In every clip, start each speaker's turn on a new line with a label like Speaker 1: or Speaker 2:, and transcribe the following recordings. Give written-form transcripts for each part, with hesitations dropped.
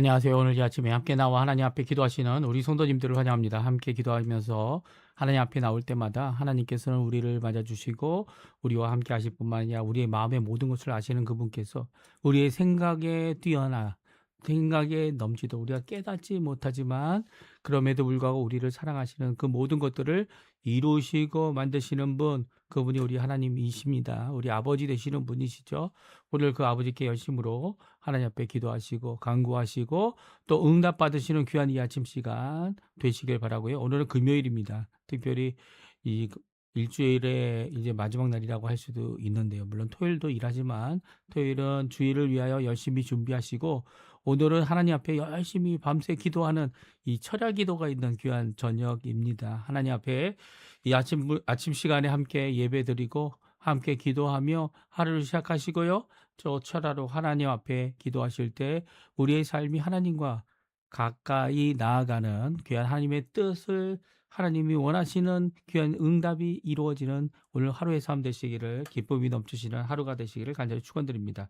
Speaker 1: 안녕하세요. 오늘 이 아침에 함께 나와 하나님 앞에 기도하시는 우리 성도님들을 환영합니다. 함께 기도하면서 하나님 앞에 나올 때마다 하나님께서는 우리를 맞아주시고 우리와 함께 하실 뿐만 아니라 우리의 마음의 모든 것을 아시는 그분께서 우리의 생각에 뛰어나 생각에 넘치도 우리가 깨닫지 못하지만 그럼에도 불구하고 우리를 사랑하시는 그 모든 것들을 이루시고 만드시는 분, 그분이 우리 하나님이십니다. 우리 아버지 되시는 분이시죠. 오늘 그 아버지께 열심으로 하나님 앞에 기도하시고 간구하시고 또 응답 받으시는 귀한 이 아침 시간 되시길 바라고요. 오늘은 금요일입니다. 특별히 이 일주일의 이제 마지막 날이라고 할 수도 있는데요. 물론 토요일도 일하지만 토요일은 주일을 위하여 열심히 준비하시고 오늘은 하나님 앞에 열심히 밤새 기도하는 이 철야 기도가 있는 귀한 저녁입니다. 하나님 앞에 이 아침 시간에 함께 예배드리고 함께 기도하며 하루를 시작하시고요. 저 철야로 하나님 앞에 기도하실 때 우리의 삶이 하나님과 가까이 나아가는 귀한 하나님의 뜻을 하나님이 원하시는 귀한 응답이 이루어지는 오늘 하루의 삶 되시기를, 기쁨이 넘치시는 하루가 되시기를 간절히 축원드립니다.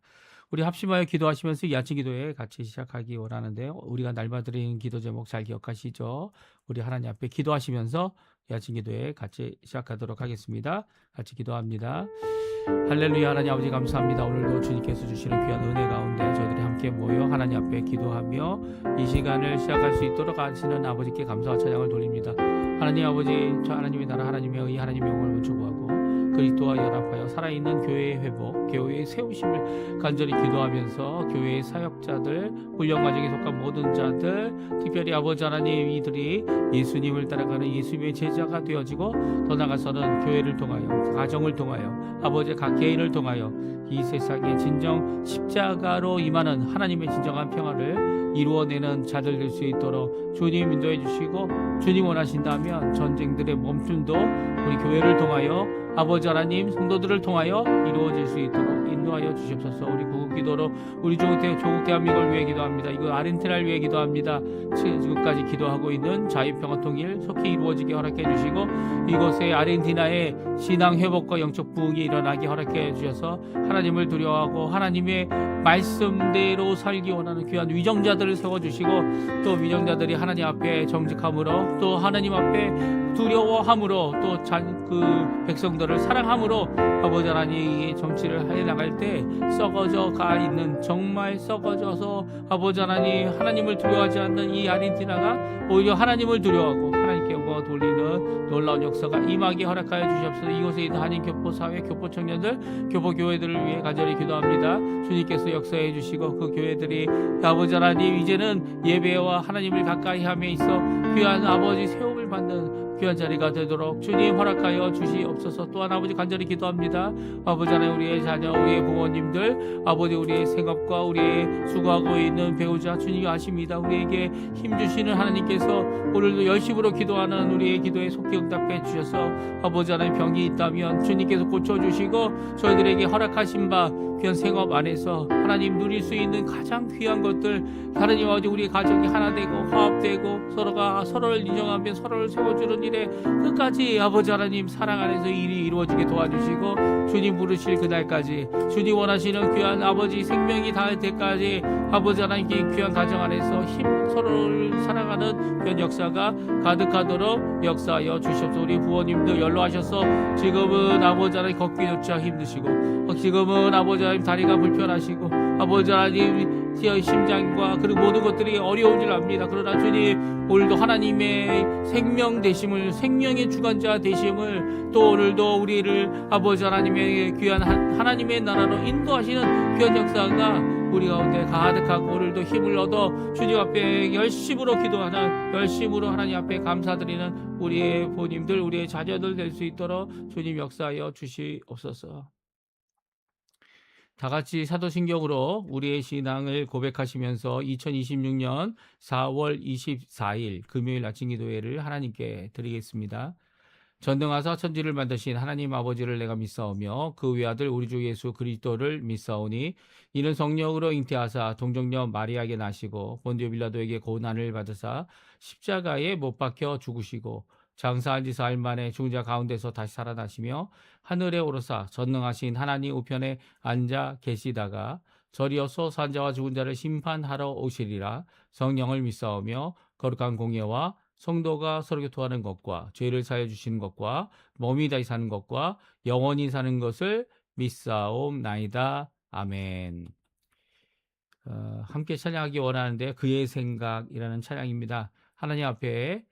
Speaker 1: 우리 합심하여 기도하시면서 이 아침 기도에 같이 시작하기 원하는데요. 우리가 날마드리는 기도 제목 잘 기억하시죠? 우리 하나님 앞에 기도하시면서 이 아침 기도에 같이 시작하도록 하겠습니다. 같이 기도합니다. 할렐루야. 하나님 아버지 감사합니다. 오늘도 주님께서 주시는 귀한 은혜 가운데 저희들이 함께 모여 하나님 앞에 기도하며 이 시간을 시작할 수 있도록 하시는 아버지께 감사와 찬양을 돌립니다. 하나님 아버지, 저 하나님의 나라, 하나님의 의, 하나님의 영광을 먼저 구하고 그리스도와 연합하여 살아있는 교회의 회복, 교회의 세우심을 간절히 기도하면서 교회의 사역자들, 훈련 과정에 속한 모든 자들, 특별히 아버지 하나님 이들이 예수님을 따라가는 예수님의 제자가 되어지고 더 나아가서는 교회를 통하여, 가정을 통하여, 아버지의 각 개인을 통하여 이 세상에 진정 십자가로 임하는 하나님의 진정한 평화를 이루어내는 자들 될 수 있도록 주님 인도해 주시고, 주님 원하신다면 전쟁들의 멈춤도 우리 교회를 통하여 아버지 하나님 성도들을 통하여 이루어질 수 있도록 인도하여 주시옵소서. 우리 구국기도로 우리 조국 대한민국을 위해 기도합니다. 이거 아르헨티나를 위해 기도합니다. 지금까지 기도하고 있는 자유평화통일 속히 이루어지게 허락해 주시고 이곳에 아르헨티나의 신앙 회복과 영적 부흥이 일어나게 허락해 주셔서 하나님을 두려워하고 하나님의 말씀대로 살기 원하는 귀한 위정자들을 세워주시고 또 위정자들이 하나님 앞에 정직함으로 또 하나님 앞에 두려워함으로 또 그 백성들을 사랑함으로 아버지 하나님이 정치를 해 나갈 때 썩어져 가 있는, 정말 썩어져서 아버지 하나님을 두려워하지 않는 이 아르헨티나가 오히려 하나님을 두려워하고 하나님께 영광을 돌리는 놀라운 역사가 임하게 허락하여 주시옵소서. 이곳에 있는 한인 교포사회, 교포청년들, 교포교회들을 위해 간절히 기도합니다. 주님께서 역사해 주시고 그 교회들이 아버지 하나님 이제는 예배와 하나님을 가까이 함에 있어 귀한 아버지 세움을 받는 귀한 자리가 되도록 주님 허락하여 주시옵소서. 또한 아버지 간절히 기도합니다. 아버지 하나님 우리의 자녀, 우리의 부모님들, 아버지 우리의 생업과 우리의 수고하고 있는 배우자 주님이 아십니다. 우리에게 힘주시는 하나님께서 오늘도 열심으로 기도하는 우리의 기도에 속히 응답해 주셔서 아버지 하나님 병이 있다면 주님께서 고쳐주시고 저희들에게 허락하신 바 귀한 생업 안에서 하나님 누릴 수 있는 가장 귀한 것들, 하나님 아버지 우리 가정이 하나 되고 화합되고 서로가 서로를 인정하며 서로를 세워주는 일에 끝까지 아버지 하나님 사랑 안에서 일이 이루어지게 도와주시고 주님 부르실 그날까지 주님 원하시는 귀한 아버지 생명이 닿을 때까지 아버지 하나님께 귀한 가정 안에서 서로를 사랑하는 귀한 역사가 가득하도록 역사하여 주시옵소서. 우리 부모님들 연로하셔서 지금은 아버지 하나님 걷기조차 힘드시고 지금은 아버지 하나님 다리가 불편하시고 아버지 하나님 심장과 그리고 모든 것들이 어려운 줄 압니다. 그러나 주님 오늘도 하나님의 생명 되심을, 생명의 주관자 되심을, 또 오늘도 우리를 아버지 하나님의 귀한 하나님의 나라로 인도하시는 귀한 역사가 우리 가운데 가득하고 오늘도 힘을 얻어 주님 앞에 열심으로 기도하는, 열심으로 하나님 앞에 감사드리는 우리의 부모님들, 우리의 자녀들 될 수 있도록 주님 역사하여 주시옵소서. 다 같이 사도신경으로 우리의 신앙을 고백하시면서 2026년 4월 24일 금요일 아침 기도회를 하나님께 드리겠습니다. 전능하사 천지를 만드신 하나님 아버지를 내가 믿사오며 그 외아들 우리 주 예수 그리스도를 믿사오니 이는 성령으로 잉태하사 동정녀 마리아에게 나시고 본디오 빌라도에게 고난을 받으사 십자가에 못 박혀 죽으시고 장사한 지 사흘 만에 죽은 자 가운데서 다시 살아나시며 하늘에 오르사 전능하신 하나님 우편에 앉아 계시다가 저리어서 산자와 죽은 자를 심판하러 오시리라. 성령을 믿사오며 거룩한 공예와 성도가 서로 교통하는 것과 죄를 사해 주시는 것과 몸이 다시 사는 것과 영원히 사는 것을 믿사옵나이다. 아멘. 함께 찬양하기 원하는데 그의 생각이라는 찬양입니다. 하나님 앞에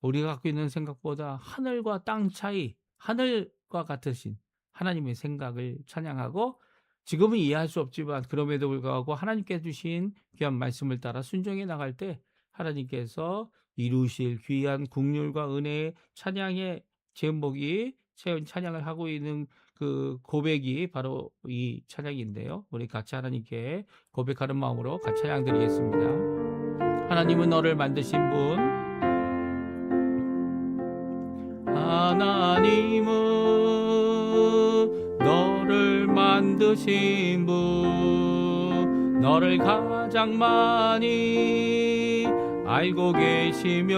Speaker 1: 우리가 갖고 있는 생각보다 하늘과 땅 차이, 하늘과 같으신 하나님의 생각을 찬양하고, 지금은 이해할 수 없지만 그럼에도 불구하고 하나님께 주신 귀한 말씀을 따라 순종해 나갈 때 하나님께서 이루실 귀한 긍휼과 은혜의 찬양의 제목이 찬양을 하고 있는 그 고백이 바로 이 찬양인데요. 우리 같이 하나님께 고백하는 마음으로 같이 찬양 드리겠습니다. 하나님은 너를 만드신 분, 하나님은 너를 만드신 분, 너를 가장 많이 알고 계시며,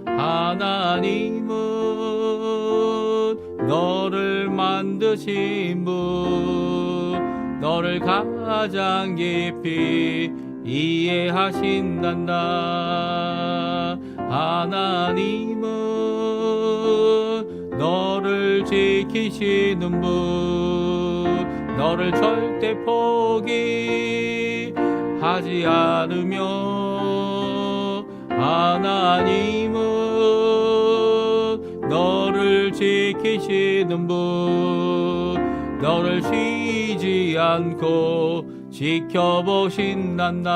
Speaker 1: 하나님은 너를 만드신 분, 너를 가장 깊이 이해하신단다. 하나님은 너를 지키시는 분, 너를 절대 포기하지 않으며, 하나님은 너를 지키시는 분, 너를 쉬지 않고 지켜보신단다.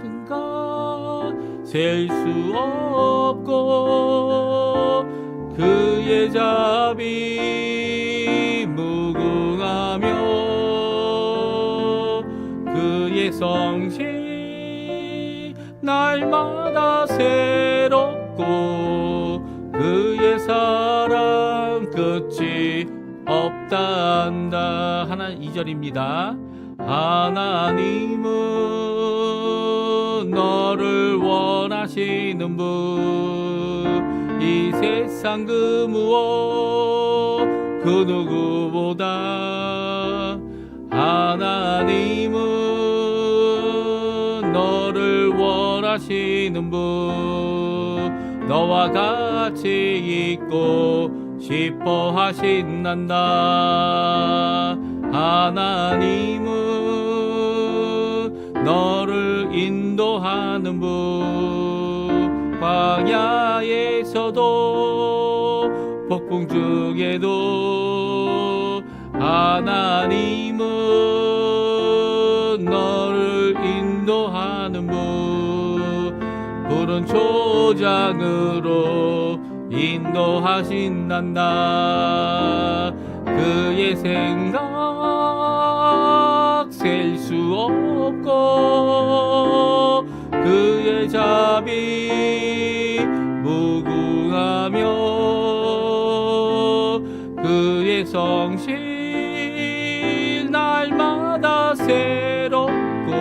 Speaker 1: 누가 셀 수 없고 그의 자비 무궁하며, 그의 성실 날마다 새롭고, 그의 사랑 끝이 없단다. 하나 2절입니다. 하나님은 너를 원하시는 분, 이 세상 그 무엇 그 누구보다 하나님은 너를 원하시는 분, 너와 같이 있고 싶어 하신단다. 하나님은 너를 인도하는 분, 광야에서도 폭풍 중에도 하나님은 너를 인도하는 분, 푸른 초장으로 인도하신단다. 그의 생각 셀 수 없고, 그의 자비 무궁하며, 그의 성실 날마다 새롭고,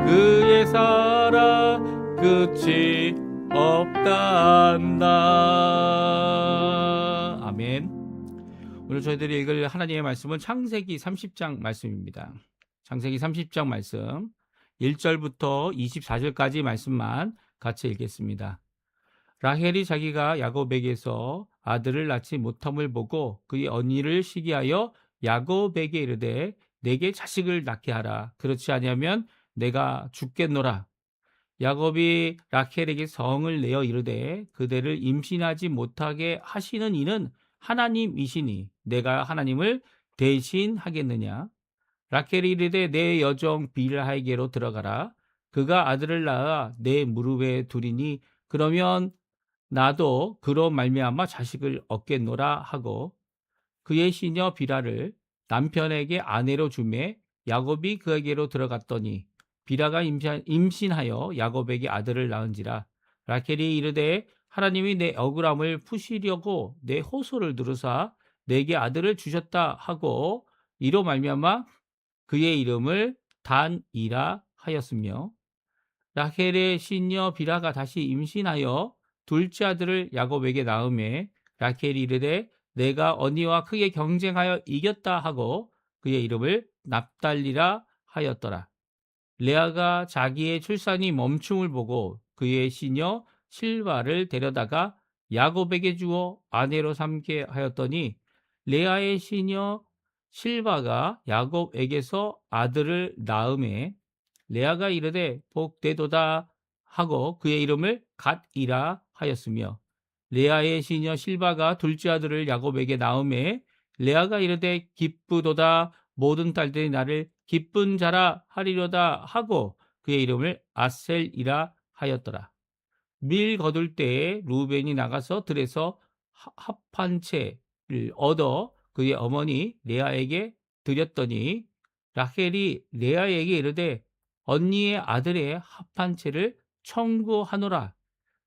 Speaker 1: 그의 사랑 끝이 없단다. 아멘. 오늘 저희들이 읽을 하나님의 말씀은 창세기 30장 말씀입니다. 창세기 30장 말씀 1절부터 24절까지 말씀만 같이 읽겠습니다. 라헬이 자기가 야곱에게서 아들을 낳지 못함을 보고 그의 언니를 시기하여 야곱에게 이르되 내게 자식을 낳게 하라. 그렇지 아니하면 내가 죽겠노라. 야곱이 라헬에게 성을 내어 이르되 그대를 임신하지 못하게 하시는 이는 하나님이시니 내가 하나님을 대신하겠느냐. 라헬이 이르되 내 여종 빌하에게로 들어가라. 그가 아들을 낳아 내 무릎에 두리니 그러면 나도 그로 말미암아 자식을 얻겠노라 하고, 그의 시녀 빌하를 남편에게 아내로 주매 야곱이 그에게로 들어갔더니 빌하가 임신하여 야곱에게 아들을 낳은지라. 라켈이 이르되 하나님이 내 억울함을 푸시려고 내 호소를 들으사 내게 아들을 주셨다 하고, 이로 말미암아 그의 이름을 단이라 하였으며, 라켈의 시녀 빌하가 다시 임신하여 둘째 아들을 야곱에게 낳음에 라켈이 이르되 내가 언니와 크게 경쟁하여 이겼다 하고 그의 이름을 납달리라 하였더라. 레아가 자기의 출산이 멈춤을 보고 그의 시녀 실바를 데려다가 야곱에게 주어 아내로 삼게 하였더니 레아의 시녀 실바가 야곱에게서 아들을 낳음에 레아가 이르되 복되도다 하고 그의 이름을 갓이라 하였으며 레아의 시녀 실바가 둘째 아들을 야곱에게 낳음에 레아가 이르되 기쁘도다 모든 딸들이 나를 기쁜 자라 하리로다 하고 그의 이름을 아셀이라 하였더라. 밀 거둘 때에 루벤이 나가서 들에서 합한 채를 얻어 그의 어머니 레아에게 드렸더니 라헬이 레아에게 이르되 언니의 아들의 합한 채를 청구하노라.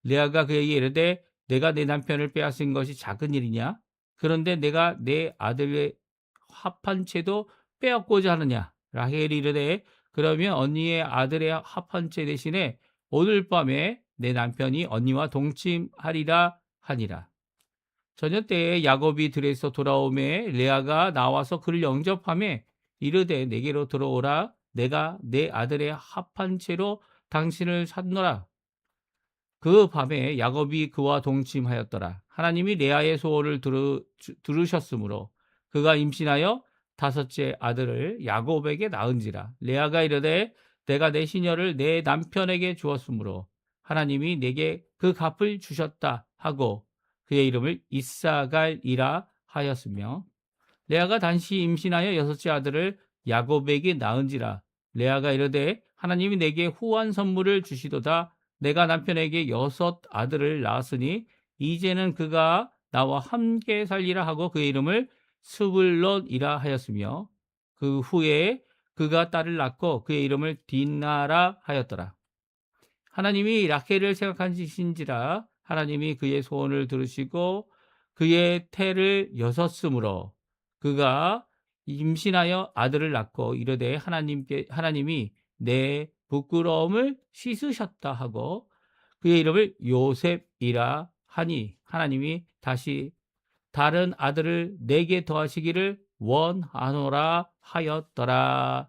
Speaker 1: 레아가 그에게 이르되 내가 내 남편을 빼앗은 것이 작은 일이냐? 그런데 내가 내 아들의 합한 채도 빼앗고자 하느냐? 라헬이 이르되 그러면 언니의 아들의 합한 채 대신에 오늘 밤에 내 남편이 언니와 동침하리라 하니라. 저녁 때에 야곱이 들에서 돌아오매 레아가 나와서 그를 영접하며 이르되 내게로 들어오라. 내가 내 아들의 합한 채로 당신을 샀노라. 그 밤에 야곱이 그와 동침하였더라. 하나님이 레아의 소원을 들으셨으므로 그가 임신하여 다섯째 아들을 야곱에게 낳은지라. 레아가 이르되 내가 내 시녀를 내 남편에게 주었으므로 하나님이 내게 그 값을 주셨다 하고 그의 이름을 이사갈이라 하였으며 레아가 단시 임신하여 여섯째 아들을 야곱에게 낳은지라. 레아가 이르되 하나님이 내게 후한 선물을 주시도다. 내가 남편에게 여섯 아들을 낳았으니 이제는 그가 나와 함께 살리라 하고 그의 이름을 스불론이라 하였으며 그 후에 그가 딸을 낳고 그의 이름을 딘나라 하였더라. 하나님이 라헬을 생각하신지라 하나님이 그의 소원을 들으시고 그의 태를 여섰으므로 그가 임신하여 아들을 낳고 이르되 하나님이 내 부끄러움을 씻으셨다 하고 그의 이름을 요셉이라 하니 하나님이 다시 다른 아들을 내게 더하시기를 원하노라 하였더라.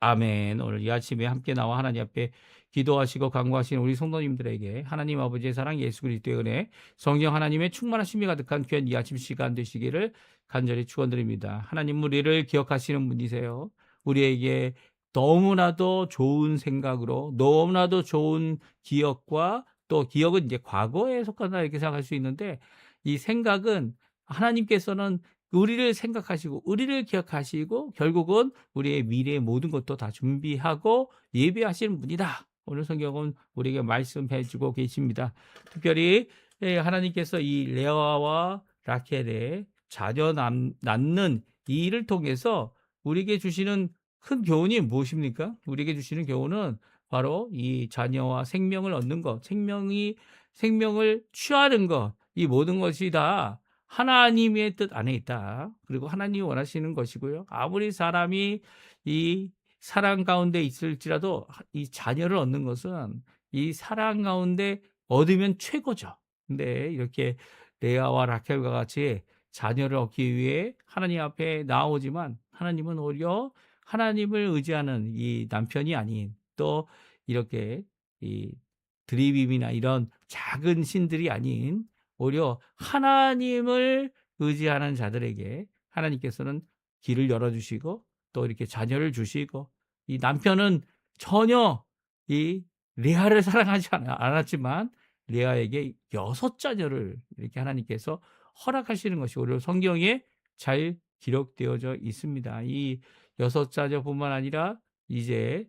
Speaker 1: 아멘. 오늘 이 아침에 함께 나와 하나님 앞에 기도하시고 간구하시는 우리 성도님들에게 하나님 아버지의 사랑, 예수 그리스도의 은혜, 성령 하나님의 충만하심이 가득한 귀한 이 아침 시간 되시기를 간절히 축원드립니다. 하나님 우리를 기억하시는 분이세요. 우리에게 너무나도 좋은 생각으로 너무나도 좋은 기억과 또 기억은 이제 과거에 속한다 이렇게 생각할 수 있는데 이 생각은 하나님께서는 우리를 생각하시고 우리를 기억하시고 결국은 우리의 미래의 모든 것도 다 준비하고 예비하시는 분이다. 오늘 성경은 우리에게 말씀해 주고 계십니다. 특별히 하나님께서 이 레아와 라켈의 자녀 낳는 이 일을 통해서 우리에게 주시는 큰 교훈이 무엇입니까? 우리에게 주시는 교훈은 바로 이 자녀와 생명을 얻는 것, 생명을 취하는 것, 이 모든 것이 다 하나님의 뜻 안에 있다. 그리고 하나님이 원하시는 것이고요. 아무리 사람이 이 사랑 가운데 있을지라도 이 자녀를 얻는 것은 이 사랑 가운데 얻으면 최고죠. 근데 이렇게 레아와 라켈과 같이 자녀를 얻기 위해 하나님 앞에 나오지만 하나님은 오히려 하나님을 의지하는 이 남편이 아닌 또 이렇게 이 드리빔이나 이런 작은 신들이 아닌 오히려 하나님을 의지하는 자들에게 하나님께서는 길을 열어주시고 또 이렇게 자녀를 주시고 이 남편은 전혀 이 레아를 사랑하지 않았지만 레아에게 여섯 자녀를 이렇게 하나님께서 허락하시는 것이 오히려 성경에 잘 기록되어져 있습니다. 이 여섯 자녀뿐만 아니라 이제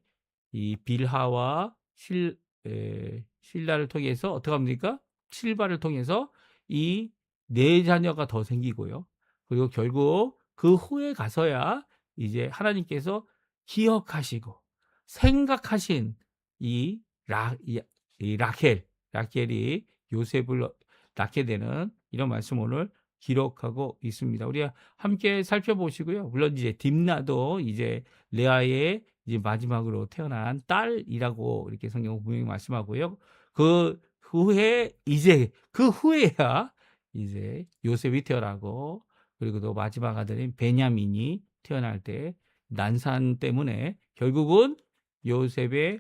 Speaker 1: 이 빌하와 실라를 통해서 어떻게 합니까? 실바를 통해서 이 네 자녀가 더 생기고요. 그리고 결국 그 후에 가서야 이제 하나님께서 기억하시고 생각하신 이 라켈이 요셉을 낳게 되는 이런 말씀 오늘 기록하고 있습니다. 우리 함께 살펴보시고요. 물론 이제 딥나도 이제 레아의 이제 마지막으로 태어난 딸이라고 이렇게 성경 분명히 말씀하고요. 그 후에 이제 그 후에야 이제 요셉이 태어나고, 그리고 또 마지막 아들인 베냐민이 태어날 때 난산 때문에 결국은 요셉의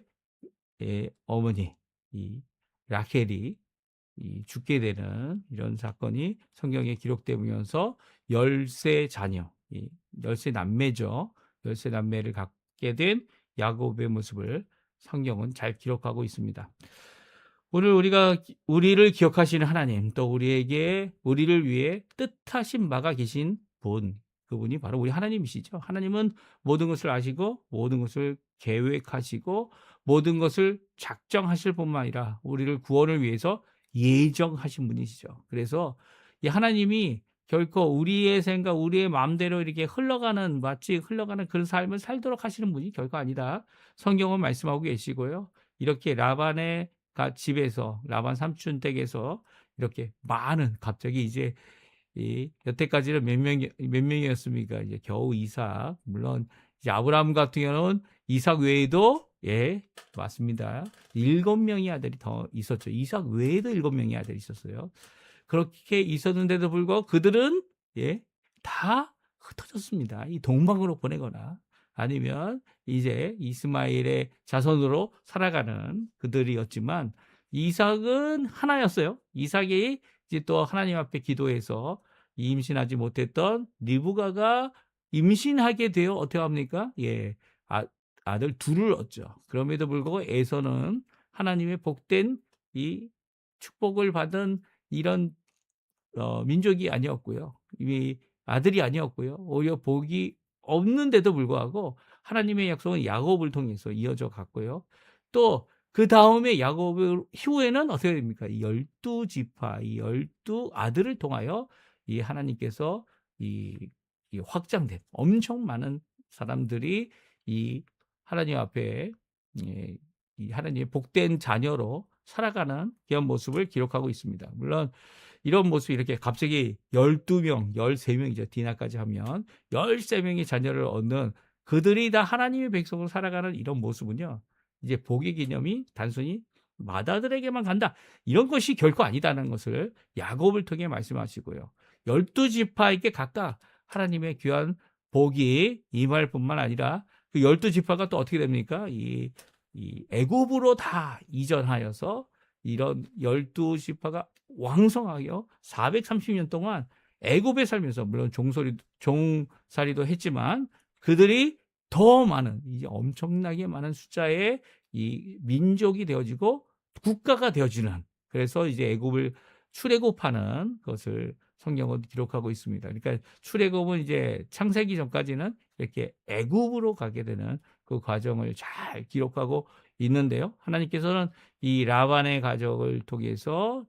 Speaker 1: 어머니 이 라켈이 죽게 되는 이런 사건이 성경에 기록되면서 열세 자녀, 열세 남매죠. 열세 남매를 갖게 된 야곱의 모습을 성경은 잘 기록하고 있습니다. 오늘 우리를 기억하시는 하나님, 또 우리를 위해 뜻하신 바가 계신 분, 그분이 바로 우리 하나님이시죠. 하나님은 모든 것을 아시고 모든 것을 계획하시고 모든 것을 작정하실 뿐만 아니라 우리를 구원을 위해서 예정하신 분이시죠. 그래서 이 하나님이 결코 우리의 생각, 우리의 마음대로 이렇게 마치 흘러가는 그런 삶을 살도록 하시는 분이 결코 아니다. 성경은 말씀하고 계시고요. 이렇게 집에서, 라반 삼촌 댁에서 이렇게 갑자기 이제 여태까지는 몇 명이었습니까? 이제 겨우 이삭. 물론 이제 아브라함 같은 경우는 이삭 외에도, 맞습니다. 7명의 아들이 더 있었죠. 이삭 외에도 7명의 아들이 있었어요. 그렇게 있었는데도 불구하고 그들은, 다 흩어졌습니다. 이 동방으로 보내거나 아니면 이제 이스마엘의 자손으로 살아가는 그들이었지만 이삭은 하나였어요. 이삭이 이제 또 하나님 앞에 기도해서 임신하지 못했던 리브가가 임신하게 되어 어떻게 합니까? 아들 둘을 얻죠. 그럼에도 불구하고 에서는 하나님의 복된 이 축복을 받은 이런 민족이 아니었고요. 이 아들이 아니었고요. 오히려 복이 없는데도 불구하고 하나님의 약속은 야곱을 통해서 이어져 갔고요. 또 그 다음에 야곱 후에는 어떻게 됩니까? 이 12지파, 이 12아들을 통하여 이 하나님께서 이 확장된 엄청 많은 사람들이 이 하나님 앞에 이 하나님의 복된 자녀로 살아가는 그런 모습을 기록하고 있습니다. 물론 이런 모습이 이렇게 갑자기 12명, 13명이죠. 디나까지 하면 13명의 자녀를 얻는 그들이 다 하나님의 백성으로 살아가는 이런 모습은요. 이제 복의 개념이 단순히 맏아들에게만 간다. 이런 것이 결코 아니다는 것을 야곱을 통해 말씀하시고요. 12지파에게 각각 하나님의 귀한 복이 임할 뿐만 아니라 그 12지파가 또 어떻게 됩니까? 이 애굽으로 다 이전하여서 이런 12지파가 왕성하여 430년 동안 애굽에 살면서 물론 종살이도 했지만 그들이 더 많은 이제 엄청나게 많은 숫자의 이 민족이 되어지고 국가가 되어지는 그래서 이제 애굽을 출애굽하는 것을 성경은 기록하고 있습니다. 그러니까 출애굽은 이제 창세기 전까지는 이렇게 애굽으로 가게 되는 그 과정을 잘 기록하고 있는데요. 하나님께서는 이 라반의 가족을 통해서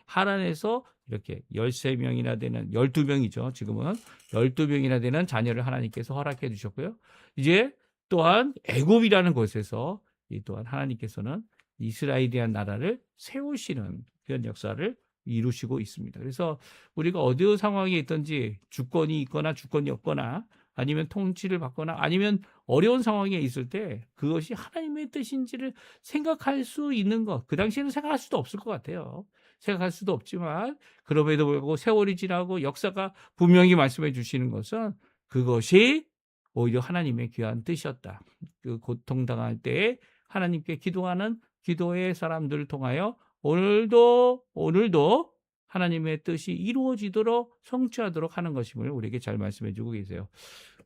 Speaker 1: 하란에서 이렇게 13명이나 되는 12명이죠. 지금은 12명이나 되는 자녀를 하나님께서 허락해 주셨고요. 이제 또한 애굽이라는 곳에서 이 또한 하나님께서는 이스라엘이라는 나라를 세우시는 그런 역사를 이루시고 있습니다. 그래서 우리가 어느 상황에 있든지 주권이 있거나 주권이 없거나 아니면 통치를 받거나 아니면 어려운 상황에 있을 때 그것이 하나님의 뜻인지를 생각할 수 있는 것. 그 당시에는 생각할 수도 없을 것 같아요. 생각할 수도 없지만 그럼에도 불구하고 세월이 지나고 역사가 분명히 말씀해 주시는 것은 그것이 오히려 하나님의 귀한 뜻이었다. 그 고통당할 때에 하나님께 기도하는 기도의 사람들을 통하여 오늘도 하나님의 뜻이 이루어지도록 성취하도록 하는 것임을 우리에게 잘 말씀해 주고 계세요.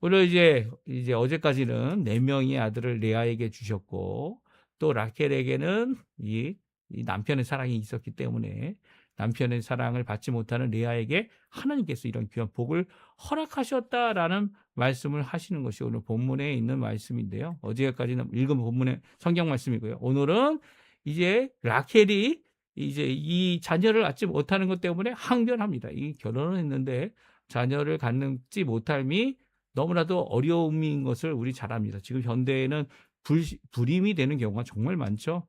Speaker 1: 오늘 이제 어제까지는 4명의 아들을 레아에게 주셨고 또 라켈에게는 이 남편의 사랑이 있었기 때문에 남편의 사랑을 받지 못하는 레아에게 하나님께서 이런 귀한 복을 허락하셨다라는 말씀을 하시는 것이 오늘 본문에 있는 말씀인데요. 어제까지는 읽은 본문의 성경 말씀이고요. 오늘은 이제 라켈이 이제 이 자녀를 낳지 못하는 것 때문에 항변합니다. 이 결혼을 했는데 자녀를 갖지 못함이 너무나도 어려움인 것을 우리 잘 압니다. 지금 현대에는 불임이 되는 경우가 정말 많죠.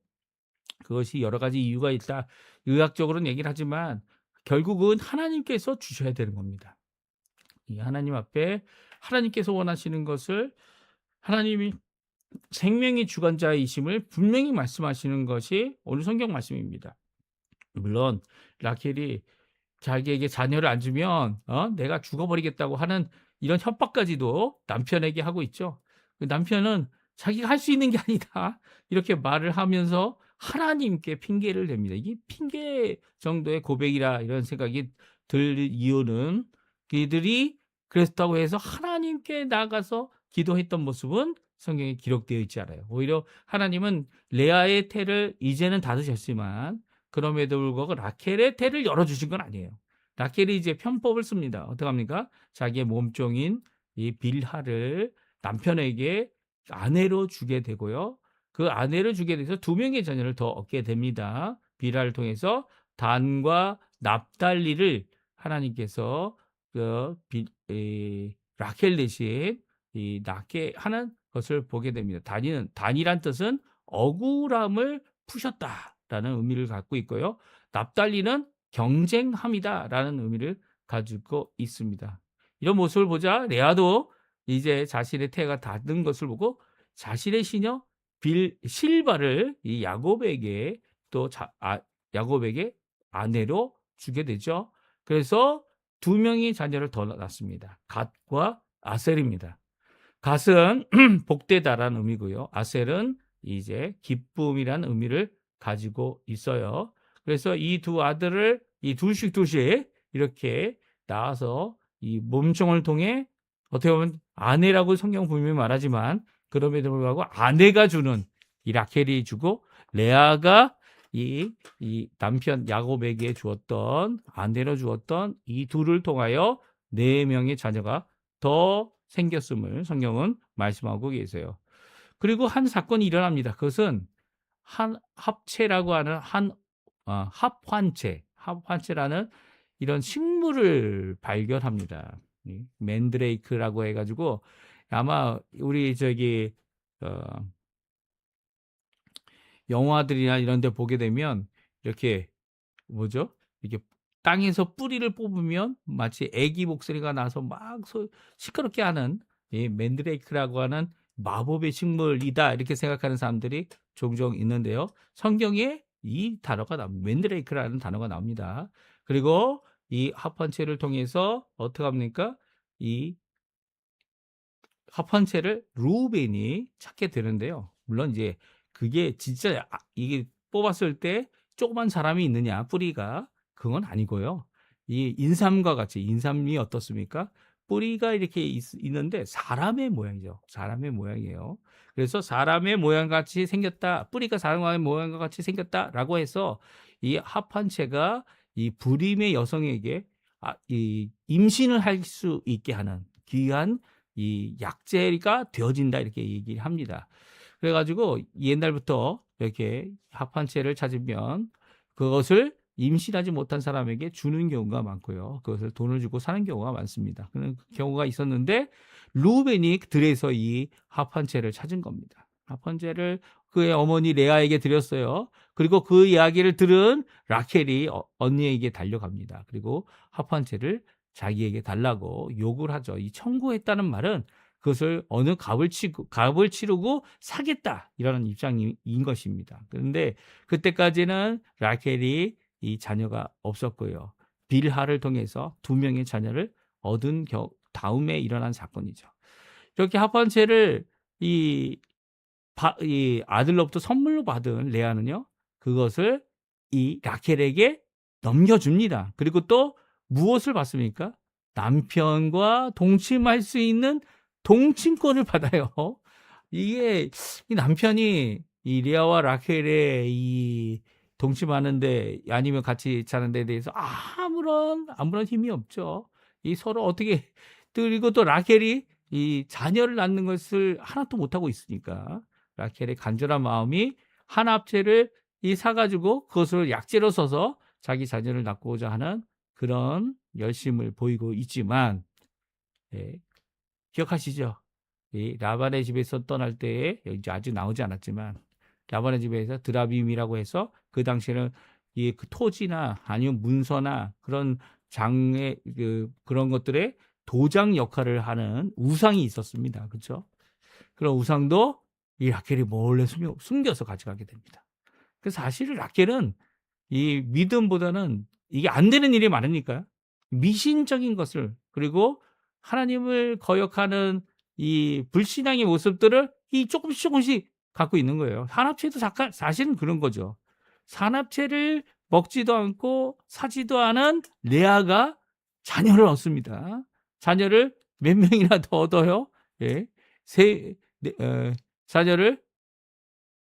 Speaker 1: 그것이 여러 가지 이유가 있다. 의학적으로는 얘기를 하지만 결국은 하나님께서 주셔야 되는 겁니다. 이 하나님 앞에 하나님께서 원하시는 것을 하나님이 생명의 주관자이심을 분명히 말씀하시는 것이 오늘 성경 말씀입니다. 물론 라켈이 자기에게 자녀를 안 주면 내가 죽어버리겠다고 하는 이런 협박까지도 남편에게 하고 있죠. 그 남편은 자기가 할 수 있는 게 아니다. 이렇게 말을 하면서 하나님께 핑계를 댑니다. 이게 핑계 정도의 고백이라 이런 생각이 들 이유는 그들이 그랬다고 해서 하나님께 나가서 기도했던 모습은 성경에 기록되어 있지 않아요. 오히려 하나님은 레아의 태를 이제는 닫으셨지만 그럼에도 불구하고 라켈의 태를 열어주신 건 아니에요. 라켈이 이제 편법을 씁니다. 어떡합니까? 자기의 몸종인 이 빌하를 남편에게 아내로 주게 되고요. 그 아내를 주게 돼서 두 명의 자녀를 더 얻게 됩니다. 빌하를 통해서 단과 납달리를 하나님께서 라켈 대신 낳게 하는 것을 보게 됩니다. 단이란 뜻은 억울함을 푸셨다라는 의미를 갖고 있고요. 납달리는 경쟁함이다라는 의미를 가지고 있습니다. 이런 모습을 보자 레아도 이제 자신의 태가 닫은 것을 보고 자신의 시녀 실바를 이 야곱에게 야곱에게 아내로 주게 되죠. 그래서 두 명의 자녀를 더 낳습니다. 갓과 아셀입니다. 갓은 복되다라는 의미고요. 아셀은 이제 기쁨이라는 의미를 가지고 있어요. 그래서 이 두 아들을 이 둘씩 이렇게 낳아서 이 몸종을 통해 어떻게 보면 아내라고 성경 분명히 말하지만 그럼에도 불구하고 아내가 주는 이 라켈이 주고 레아가 이 남편 야곱에게 주었던 아내로 주었던 이 둘을 통하여 4명의 자녀가 더 생겼음을 성경은 말씀하고 계세요. 그리고 한 사건이 일어납니다. 그것은 한 합체라고 하는 합환체라는 이런 식물을 발견합니다. 맨드레이크라고 해가지고 아마 우리 영화들이나 이런 데 보게 되면 이렇게 뭐죠? 이렇게 땅에서 뿌리를 뽑으면 마치 애기 목소리가 나서 막 시끄럽게 하는 이 맨드레이크라고 하는 마법의 식물이다 이렇게 생각하는 사람들이 종종 있는데요. 성경에 이 단어가 맨드레이크라는 단어가 나옵니다. 그리고 이 합판체를 통해서 어떻게 합니까? 이 합판체를 루벤이 찾게 되는데요. 물론 이제 그게 진짜 이게 뽑았을 때 조그만 사람이 있느냐 뿌리가 그건 아니고요. 이 인삼과 같이 인삼이 어떻습니까? 뿌리가 이렇게 있는데 사람의 모양이죠. 사람의 모양이에요. 그래서 사람의 모양 같이 생겼다. 뿌리가 사람의 모양과 같이 생겼다라고 해서 이 합판체가 이 불임의 여성에게 이 임신을 할 수 있게 하는 귀한 이 약재가 되어진다 이렇게 얘기를 합니다. 그래가지고 옛날부터 이렇게 합판체를 찾으면 그것을 임신하지 못한 사람에게 주는 경우가 많고요. 그것을 돈을 주고 사는 경우가 많습니다. 그런 경우가 있었는데 루벤이 들에서 이 합판체를 찾은 겁니다. 합판체를 그의 어머니 레아에게 드렸어요. 그리고 그 이야기를 들은 라켈이 언니에게 달려갑니다. 그리고 합판체를 자기에게 달라고 욕을 하죠. 이 청구했다는 말은 그것을 어느 값을 치르고 사겠다 이라는 입장인 것입니다. 그런데 그때까지는 라켈이 이 자녀가 없었고요. 빌하를 통해서 2명의 자녀를 얻은 다음에 일어난 사건이죠. 이렇게 합판체를 이 아들로부터 선물로 받은 레아는요, 그것을 이 라켈에게 넘겨줍니다. 그리고 또 무엇을 받습니까? 남편과 동침할 수 있는 동침권을 받아요. 이게 이 남편이 이 레아와 라켈의 이 동침하는데 아니면 같이 자는 데 대해서 아무런 힘이 없죠. 이 서로 어떻게 그리고 또 라켈이 이 자녀를 낳는 것을 하나도 못하고 있으니까 라켈의 간절한 마음이 한 합체를 사가지고 그것을 약재로 써서 자기 자녀를 낳고자 하는 그런 열심을 보이고 있지만 기억하시죠? 이 라반의 집에서 떠날 때에 이제 아직 나오지 않았지만 라반의 집에서 드라빔이라고 해서 그 당시에는 그 토지나 아니면 문서나 그런 장의 그런 것들의 도장 역할을 하는 우상이 있었습니다. 그렇죠? 그런 우상도 이 라켈이 몰래 숨겨서 가져가게 됩니다. 그래서 사실 라켈은 이 믿음보다는 이게 안 되는 일이 많으니까 미신적인 것을, 그리고 하나님을 거역하는 이 불신앙의 모습들을 이 조금씩 갖고 있는 거예요. 산업체도 사실은 그런 거죠. 산업체를 먹지도 않고 사지도 않은 레아가 자녀를 얻습니다. 자녀를 몇 명이나 더 얻어요? 예. 자녀를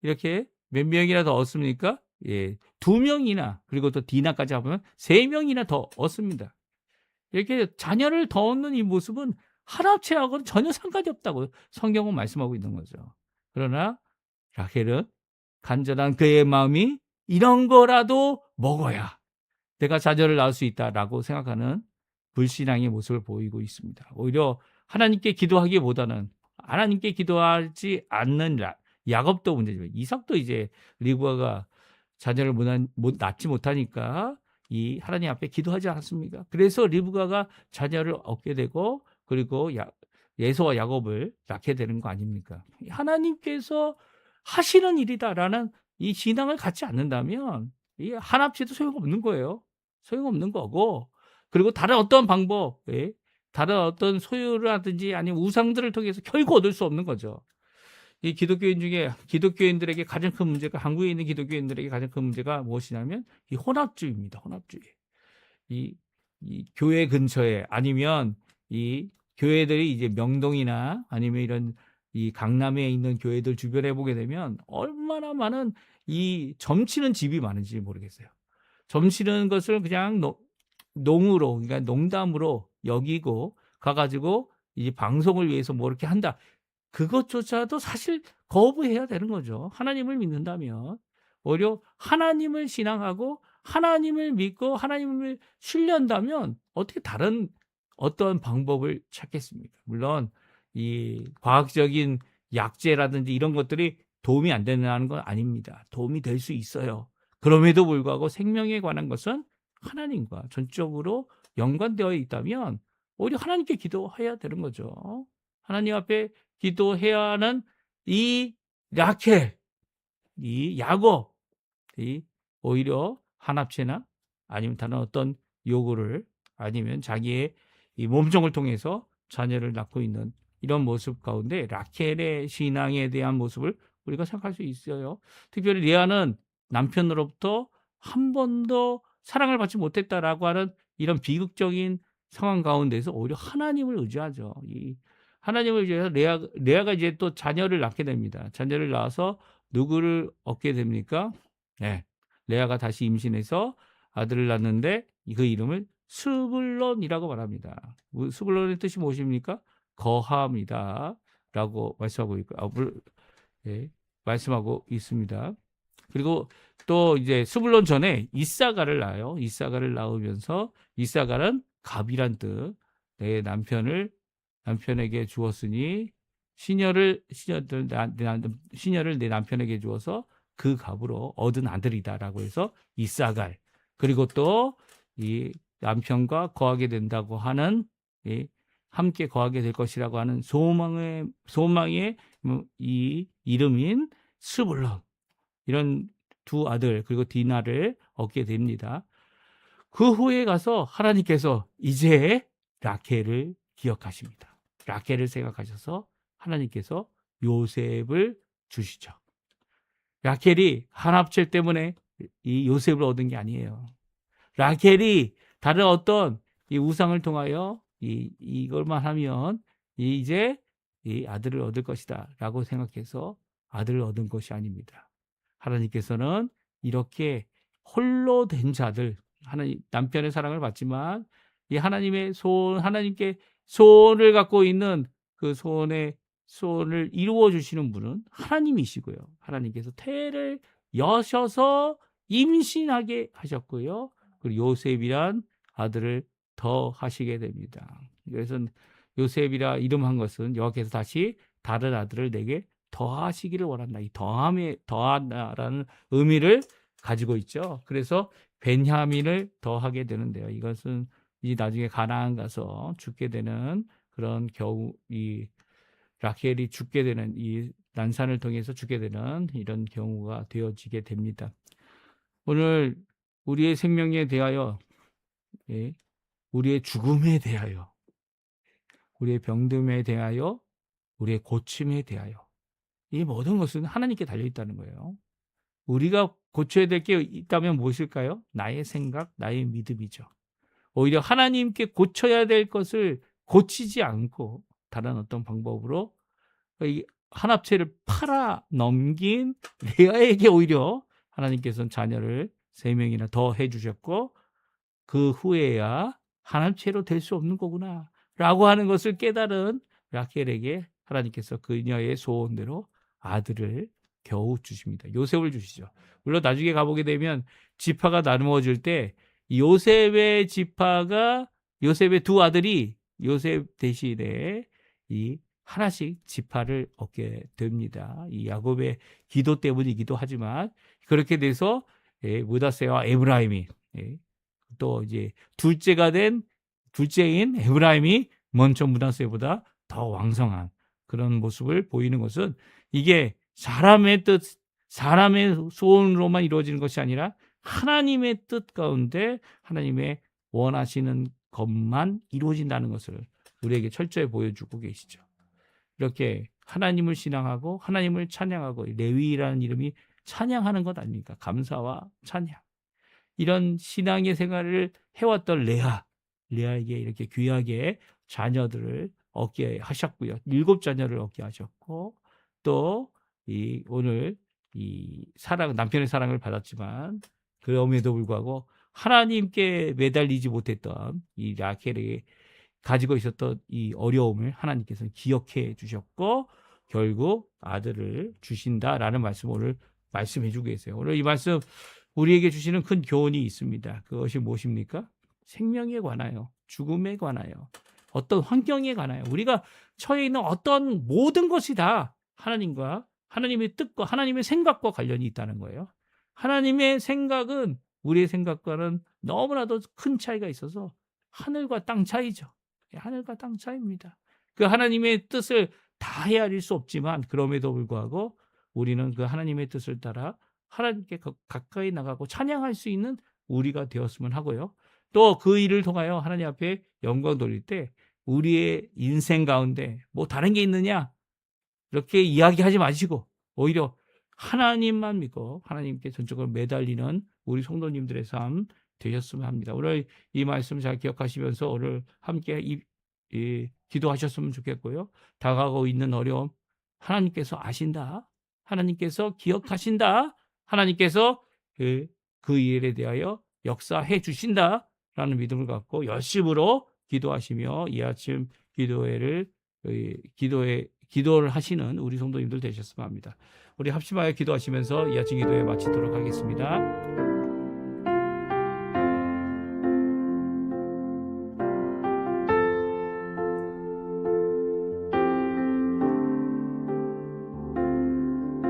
Speaker 1: 이렇게 몇 명이나 더 얻습니까? 예. 2명이나, 그리고 또 디나까지 하면 3명이나 더 얻습니다. 이렇게 자녀를 더 얻는 이 모습은 한합체하고는 전혀 상관이 없다고 성경은 말씀하고 있는 거죠. 그러나 라헬은 간절한 그의 마음이 이런 거라도 먹어야 내가 자녀를 낳을 수 있다라고 생각하는 불신앙의 모습을 보이고 있습니다. 오히려 하나님께 기도하기보다는 하나님께 기도하지 않는 야곱도 문제지만 이삭도 이제 리브가가 자녀를 못 낳지 못하니까 이 하나님 앞에 기도하지 않았습니까? 그래서 리브가가 자녀를 얻게 되고, 그리고 예서와 야곱을 낳게 되는 거 아닙니까? 하나님께서 하시는 일이다라는 이 신앙을 갖지 않는다면 이 한합체도 소용없는 거예요. 소용없는 거고, 그리고 다른 어떤 방법, 다른 어떤 소유를 하든지 아니면 우상들을 통해서 결국 얻을 수 없는 거죠. 이 기독교인 중에 기독교인들에게 가장 큰 문제가, 한국에 있는 기독교인들에게 가장 큰 문제가 무엇이냐면 이 혼합주의입니다. 혼합주의. 이 교회 근처에, 아니면 이 교회들이 이제 명동이나 아니면 이런 이 강남에 있는 교회들 주변에 보게 되면 얼마나 많은 이 점치는 집이 많은지 모르겠어요. 점치는 것을 그냥 농으로, 그러니까 농담으로 여기고 가가지고 이 방송을 위해서 뭐 이렇게 한다. 그것조차도 사실 거부해야 되는 거죠. 하나님을 믿는다면. 오히려 하나님을 신앙하고 하나님을 믿고 하나님을 신뢰한다면 어떻게 다른 어떤 방법을 찾겠습니까? 물론 이 과학적인 약제라든지 이런 것들이 도움이 안 된다는 건 아닙니다. 도움이 될 수 있어요. 그럼에도 불구하고 생명에 관한 것은 하나님과 전적으로 연관되어 있다면 오히려 하나님께 기도해야 되는 거죠. 하나님 앞에 기도해야 하는 이 라켈, 이 야곱, 오히려 한합체나 아니면 다른 어떤 요구를, 아니면 자기의 이 몸종을 통해서 자녀를 낳고 있는 이런 모습 가운데 라켈의 신앙에 대한 모습을 우리가 생각할 수 있어요. 특별히 레아는 남편으로부터 한 번도 사랑을 받지 못했다라고 하는 이런 비극적인 상황 가운데서 오히려 하나님을 의지하죠. 이 하나님을 의지해서 레아가 이제 또 자녀를 낳게 됩니다. 자녀를 낳아서 누구를 얻게 됩니까? 네. 레아가 다시 임신해서 아들을 낳는데 그 이름을 스불론이라고 말합니다. 스불론의 뜻이 무엇입니까? 거함이다 라고 말씀하고 있고, 말씀하고 있습니다. 그리고 또 이제 스불론 전에 이사가를 낳아요. 이사가를 낳으면서, 이사가는 갑이란 뜻, 내 남편에게 주었으니 시녀를 내 남편에게 주어서 그 갑으로 얻은 아들이다라고 해서 이사갈. 그리고 또 이 남편과 거하게 된다고 하는, 함께 거하게 될 것이라고 하는 소망의 이 이름인 스불론, 이런 두 아들 그리고 디나를 얻게 됩니다. 그 후에 가서 하나님께서 이제 라켈을 기억하십니다. 라켈을 생각하셔서 하나님께서 요셉을 주시죠. 라켈이 한합체 때문에 이 요셉을 얻은 게 아니에요. 라켈이 다른 어떤 이 우상을 통하여 이걸만 하면 이제 이 아들을 얻을 것이다 라고 생각해서 아들을 얻은 것이 아닙니다. 하나님께서는 이렇게 홀로 된 자들, 하나님 남편의 사랑을 받지만 이 하나님께 소원을 갖고 있는 그 소원을 이루어 주시는 분은 하나님이시고요. 하나님께서 태를 여셔서 임신하게 하셨고요. 그리고 요셉이란 아들을 더 하시게 됩니다. 그래서 요셉이라 이름한 것은 여호와께서 다시 다른 아들을 내게 더하시기를 원한다. 이 더한다라는 의미를 가지고 있죠. 그래서 베냐민을 더하게 되는데요. 이것은 이 나중에 가나안 가서 죽게 되는 그런 경우, 이 라켈이 죽게 되는, 이 난산을 통해서 죽게 되는 이런 경우가 되어지게 됩니다. 오늘 우리의 생명에 대하여 예, 우리의 죽음에 대하여, 우리의 병듦에 대하여, 우리의 고침에 대하여, 이 모든 것은 하나님께 달려 있다는 거예요. 우리가 고쳐야 될 게 있다면 무엇일까요? 나의 생각, 나의 믿음이죠. 오히려 하나님께 고쳐야 될 것을 고치지 않고 다른 어떤 방법으로 이 한합체를 팔아 넘긴 레아에게 오히려 하나님께서는 자녀를 3명이나 더 해주셨고, 그 후에야 한합체로 될 수 없는 거구나 라고 하는 것을 깨달은 라켈에게 하나님께서 그녀의 소원대로 아들을 겨우 주십니다. 요셉을 주시죠. 물론 나중에 가보게 되면 지파가 나누어질 때 요셉의 지파가, 요셉의 두 아들이 요셉 대신에 이 하나씩 지파를 얻게 됩니다. 이 야곱의 기도 때문이기도 하지만 그렇게 돼서 므낫세와 에브라임이, 또 이제 둘째인 에브라임이 먼저 므낫세보다 더 왕성한 그런 모습을 보이는 것은, 이게 사람의 뜻, 사람의 소원으로만 이루어지는 것이 아니라 하나님의 뜻 가운데 하나님의 원하시는 것만 이루어진다는 것을 우리에게 철저히 보여주고 계시죠. 이렇게 하나님을 신앙하고 하나님을 찬양하고, 레위라는 이름이 찬양하는 것 아닙니까? 감사와 찬양. 이런 신앙의 생활을 해왔던 레아에게 이렇게 귀하게 자녀들을 얻게 하셨고요. 7자녀를 얻게 하셨고, 또 오늘 남편의 사랑을 받았지만 그럼에도 불구하고 하나님께 매달리지 못했던 이 라켈이 가지고 있었던 이 어려움을 하나님께서는 기억해 주셨고 결국 아들을 주신다라는 말씀을 오늘 말씀해 주고 계세요. 오늘 이 말씀 우리에게 주시는 큰 교훈이 있습니다. 그것이 무엇입니까? 생명에 관하여, 죽음에 관하여, 어떤 환경에 관하여, 우리가 처해 있는 어떤 모든 것이 다 하나님과 하나님의 뜻과 하나님의 생각과 관련이 있다는 거예요. 하나님의 생각은 우리의 생각과는 너무나도 큰 차이가 있어서 하늘과 땅 차이죠. 하늘과 땅 차이입니다. 그 하나님의 뜻을 다 헤아릴 수 없지만 그럼에도 불구하고 우리는 그 하나님의 뜻을 따라 하나님께 가까이 나가고 찬양할 수 있는 우리가 되었으면 하고요. 또 그 일을 통하여 하나님 앞에 영광 돌릴 때 우리의 인생 가운데 뭐 다른 게 있느냐 이렇게 이야기하지 마시고 오히려 하나님만 믿고 하나님께 전적으로 매달리는 우리 성도님들의 삶 되셨으면 합니다. 오늘 이 말씀 잘 기억하시면서 오늘 함께 기도하셨으면 좋겠고요. 다가오고 있는 어려움 하나님께서 아신다. 하나님께서 기억하신다. 하나님께서 그 일에 대하여 역사해 주신다라는 믿음을 갖고 열심으로 기도하시며 이 아침 기도를 하시는 우리 성도님들 되셨으면 합니다. 우리 합심하여 기도하시면서 이 아침 기도회 마치도록 하겠습니다.